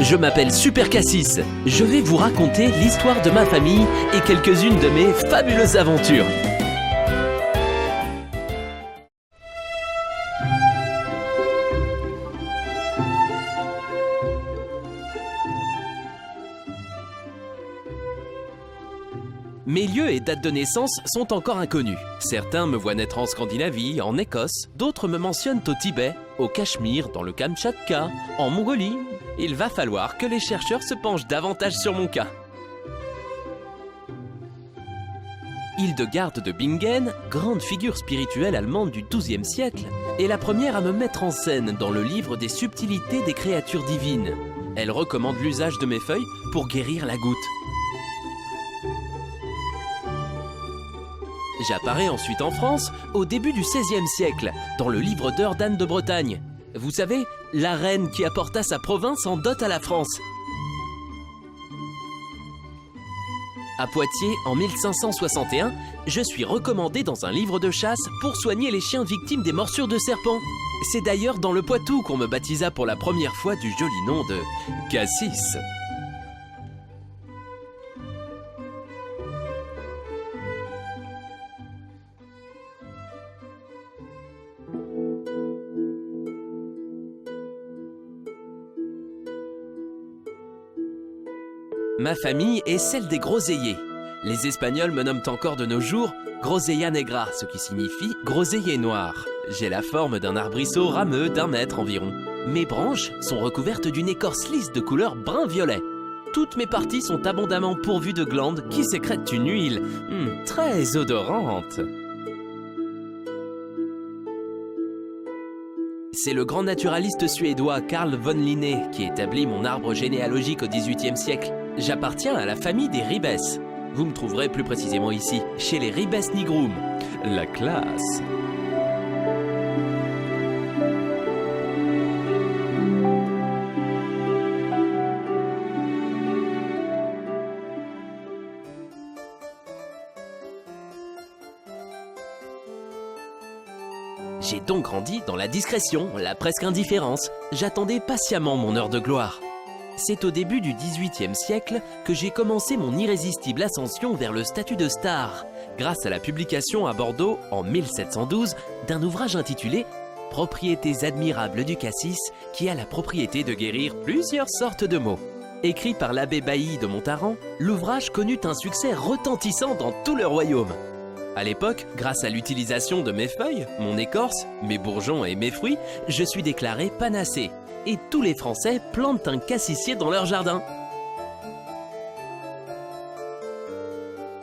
je m'appelle Super Cassis. Je vais vous raconter l'histoire de ma famille et quelques-unes de mes fabuleuses aventures. Mes lieux et dates de naissance sont encore inconnus. Certains me voient naître en Scandinavie, en Écosse, d'autres me mentionnent au Tibet, au Cachemire, dans le Kamtchatka, en Mongolie. Il va falloir que les chercheurs se penchent davantage sur mon cas. Hildegarde de Bingen, grande figure spirituelle allemande du XIIe siècle, est la première à me mettre en scène dans le livre des subtilités des créatures divines. Elle recommande l'usage de mes feuilles pour guérir la goutte. J'apparais ensuite en France au début du XVIe siècle, dans le livre d'heures d'Anne de Bretagne. Vous savez, la reine qui apporta sa province en dot à la France. À Poitiers, en 1561, je suis recommandé dans un livre de chasse pour soigner les chiens victimes des morsures de serpents. C'est d'ailleurs dans le Poitou qu'on me baptisa pour la première fois du joli nom de Cassis. Ma famille est celle des groseilliers. Les Espagnols me nomment encore de nos jours Grosella negra, ce qui signifie groseillier noir. J'ai la forme d'un arbrisseau rameux d'1 mètre environ. Mes branches sont recouvertes d'une écorce lisse de couleur brun-violet. Toutes mes parties sont abondamment pourvues de glandes qui sécrètent une huile très odorante. C'est le grand naturaliste suédois Carl von Linné qui établit mon arbre généalogique au XVIIIe siècle. J'appartiens à la famille des Ribes. Vous me trouverez plus précisément ici, chez les Ribes nigrum. La classe. J'ai donc grandi dans la discrétion, la presque indifférence. J'attendais patiemment mon heure de gloire. C'est au début du XVIIIe siècle que j'ai commencé mon irrésistible ascension vers le statut de star, grâce à la publication à Bordeaux, en 1712, d'un ouvrage intitulé « Propriétés admirables du cassis » qui a la propriété de guérir plusieurs sortes de maux. Écrit par l'abbé Bailly de Montaran, l'ouvrage connut un succès retentissant dans tout le royaume. À l'époque, grâce à l'utilisation de mes feuilles, mon écorce, mes bourgeons et mes fruits, je suis déclaré panacée. Et tous les Français plantent un cassissier dans leur jardin.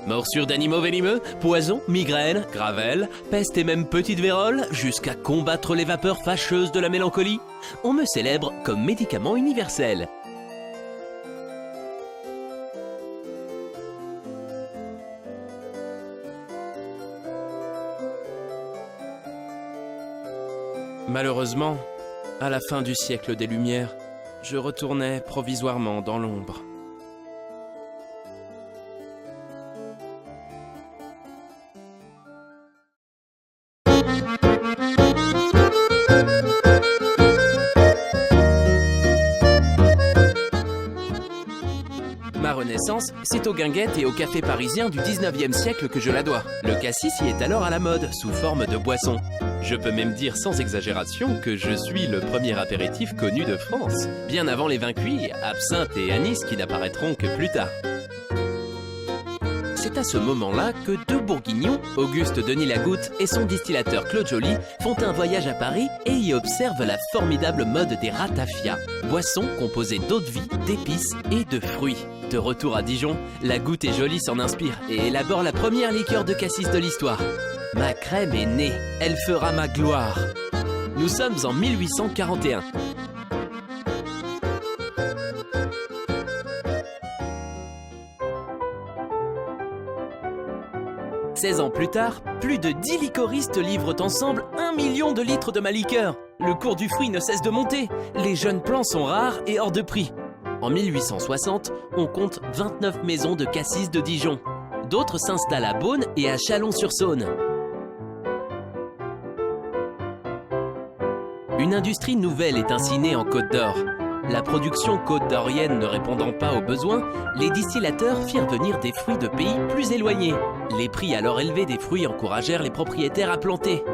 Morsures d'animaux venimeux, poisons, migraines, gravelles, peste et même petite vérole, jusqu'à combattre les vapeurs fâcheuses de la mélancolie, on me célèbre comme médicament universel. Malheureusement, à la fin du siècle des Lumières, je retournais provisoirement dans l'ombre. Ma renaissance, c'est aux guinguettes et aux cafés parisiens du 19e siècle que je la dois. Le cassis y est alors à la mode, sous forme de boisson. Je peux même dire sans exagération que je suis le premier apéritif connu de France, bien avant les vins cuits, absinthe et anis qui n'apparaîtront que plus tard. C'est à ce moment-là que deux bourguignons, Auguste Denis Lagoutte et son distillateur Claude Joly, font un voyage à Paris et y observent la formidable mode des ratafias, boissons composées d'eau-de-vie, d'épices et de fruits. De retour à Dijon, Lagoutte et Joly s'en inspirent et élaborent la première liqueur de cassis de l'histoire. Ma crème est née, elle fera ma gloire. Nous sommes en 1841. « 16 ans plus tard, plus de 10 liquoristes livrent ensemble 1 million de litres de ma liqueur. Le cours du fruit ne cesse de monter. Les jeunes plants sont rares et hors de prix. En 1860, on compte 29 maisons de cassis de Dijon. D'autres s'installent à Beaune et à Chalon-sur-Saône. Une industrie nouvelle est ainsi née en Côte d'Or. La production côte-d'Orienne ne répondant pas aux besoins, les distillateurs firent venir des fruits de pays plus éloignés. Les prix alors élevés des fruits encouragèrent les propriétaires à planter,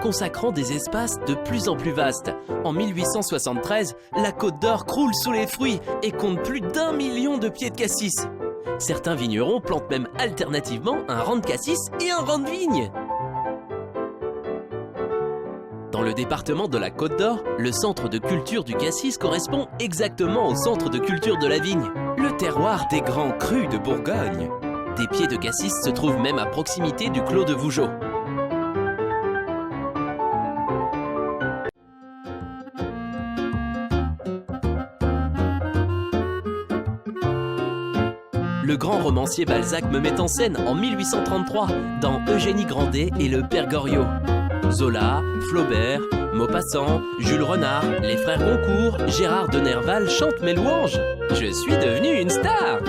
consacrant des espaces de plus en plus vastes. En 1873, la Côte d'Or croule sous les fruits et compte plus d'1 million de pieds de cassis. Certains vignerons plantent même alternativement un rang de cassis et un rang de vigne. Dans le département de la Côte d'Or, le centre de culture du cassis correspond exactement au centre de culture de la vigne, le terroir des grands crus de Bourgogne. Des pieds de cassis se trouvent même à proximité du clos de Vougeot. Le grand romancier Balzac me met en scène en 1833 dans Eugénie Grandet et le Père Goriot. Zola, Flaubert, Maupassant, Jules Renard, les frères Goncourt, Gérard de Nerval chantent mes louanges. Je suis devenu une star!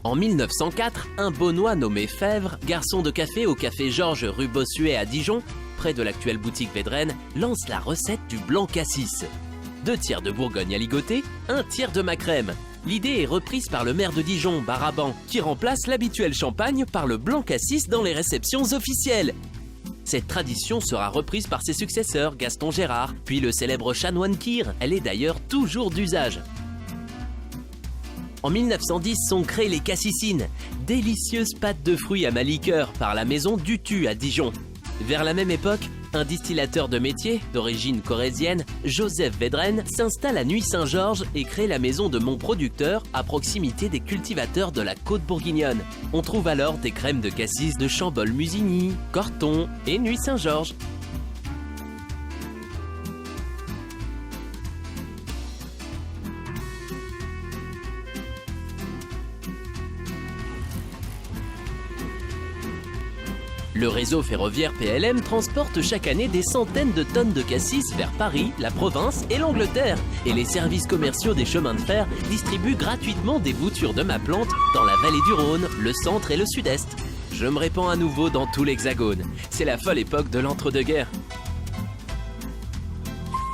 En 1904, un Beaunois nommé Fèvre, garçon de café au café Georges rue Bossuet à Dijon, près de l'actuelle boutique Védrenne, lance la recette du blanc cassis. 2 tiers de Bourgogne à ligoter, 1 tiers de Macrème. L'idée est reprise par le maire de Dijon, Baraban, qui remplace l'habituel champagne par le blanc cassis dans les réceptions officielles. Cette tradition sera reprise par ses successeurs, Gaston Gérard, puis le célèbre chanoine Kir. Elle est d'ailleurs toujours d'usage. En 1910 sont créées les cassissines, délicieuses pâtes de fruits à ma liqueur par la maison Dutu à Dijon. Vers la même époque, un distillateur de métier, d'origine corrézienne, Joseph Védrenne, s'installe à Nuits-Saint-Georges et crée la maison de mon producteur à proximité des cultivateurs de la côte bourguignonne. On trouve alors des crèmes de cassis de Chambol-Musigny, Corton et Nuits-Saint-Georges. Le réseau ferroviaire PLM transporte chaque année des centaines de tonnes de cassis vers Paris, la province et l'Angleterre. Et les services commerciaux des chemins de fer distribuent gratuitement des boutures de ma plante dans la vallée du Rhône, le centre et le sud-est. Je me répands à nouveau dans tout l'Hexagone. C'est la folle époque de l'entre-deux-guerres.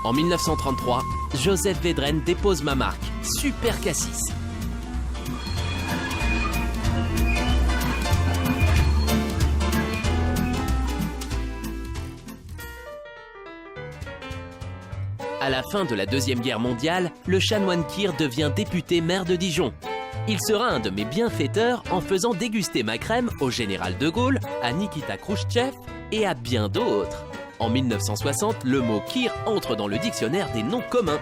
En 1933, Joseph Védrenne dépose ma marque, Super Cassis. À la fin de la Deuxième Guerre mondiale, le chanoine Kir devient député maire de Dijon. Il sera un de mes bienfaiteurs en faisant déguster ma crème au général de Gaulle, à Nikita Khrouchtchev et à bien d'autres. En 1960, le mot Kir entre dans le dictionnaire des noms communs.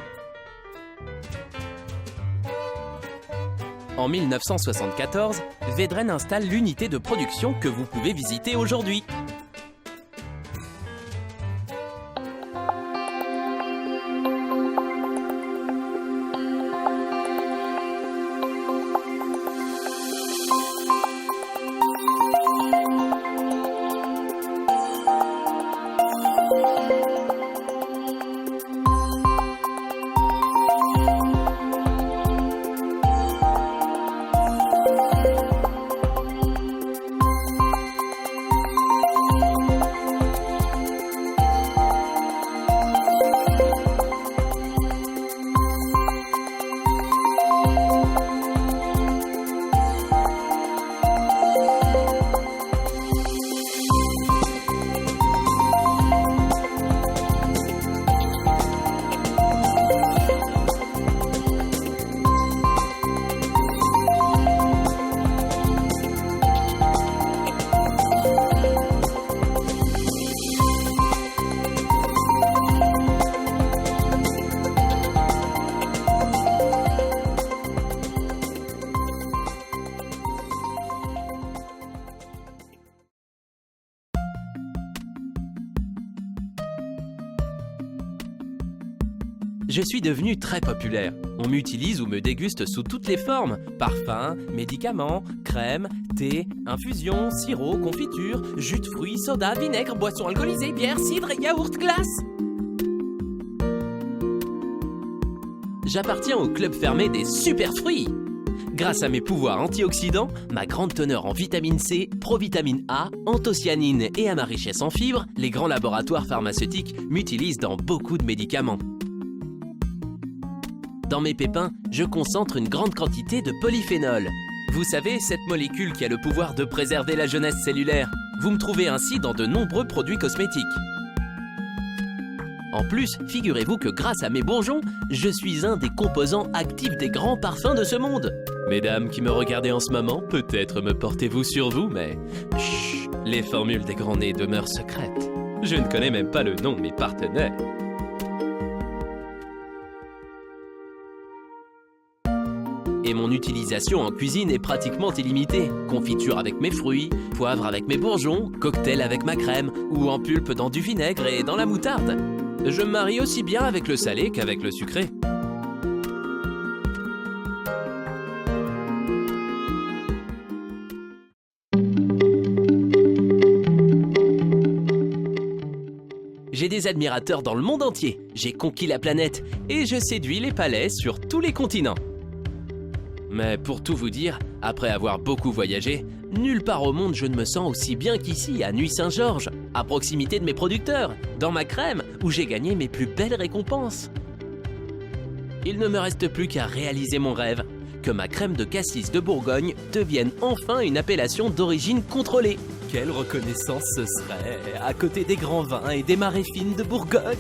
En 1974, Védrenne installe l'unité de production que vous pouvez visiter aujourd'hui. Je suis devenu très populaire. On m'utilise ou me déguste sous toutes les formes. Parfums, médicaments, crème, thé, infusion, sirop, confiture, jus de fruits, soda, vinaigre, boissons alcoolisées, bière, cidre et yaourt glace. J'appartiens au club fermé des super fruits. Grâce à mes pouvoirs antioxydants, ma grande teneur en vitamine C, provitamine A, anthocyanine et à ma richesse en fibres, les grands laboratoires pharmaceutiques m'utilisent dans beaucoup de médicaments. Dans mes pépins, je concentre une grande quantité de polyphénol. Vous savez, cette molécule qui a le pouvoir de préserver la jeunesse cellulaire. Vous me trouvez ainsi dans de nombreux produits cosmétiques. En plus, figurez-vous que grâce à mes bourgeons, je suis un des composants actifs des grands parfums de ce monde. Mesdames qui me regardez en ce moment, peut-être me portez-vous sur vous, mais chut, les formules des grands nez demeurent secrètes. Je ne connais même pas le nom de mes partenaires. Et mon utilisation en cuisine est pratiquement illimitée. Confiture avec mes fruits, poivre avec mes bourgeons, cocktail avec ma crème, ou en pulpe dans du vinaigre et dans la moutarde. Je me marie aussi bien avec le salé qu'avec le sucré. J'ai des admirateurs dans le monde entier. J'ai conquis la planète et je séduis les palais sur tous les continents. Mais pour tout vous dire, après avoir beaucoup voyagé, nulle part au monde je ne me sens aussi bien qu'ici, à Nuits-Saint-Georges, à proximité de mes producteurs, dans ma crème, où j'ai gagné mes plus belles récompenses. Il ne me reste plus qu'à réaliser mon rêve, que ma crème de cassis de Bourgogne devienne enfin une appellation d'origine contrôlée. Quelle reconnaissance ce serait, à côté des grands vins et des marées fines de Bourgogne.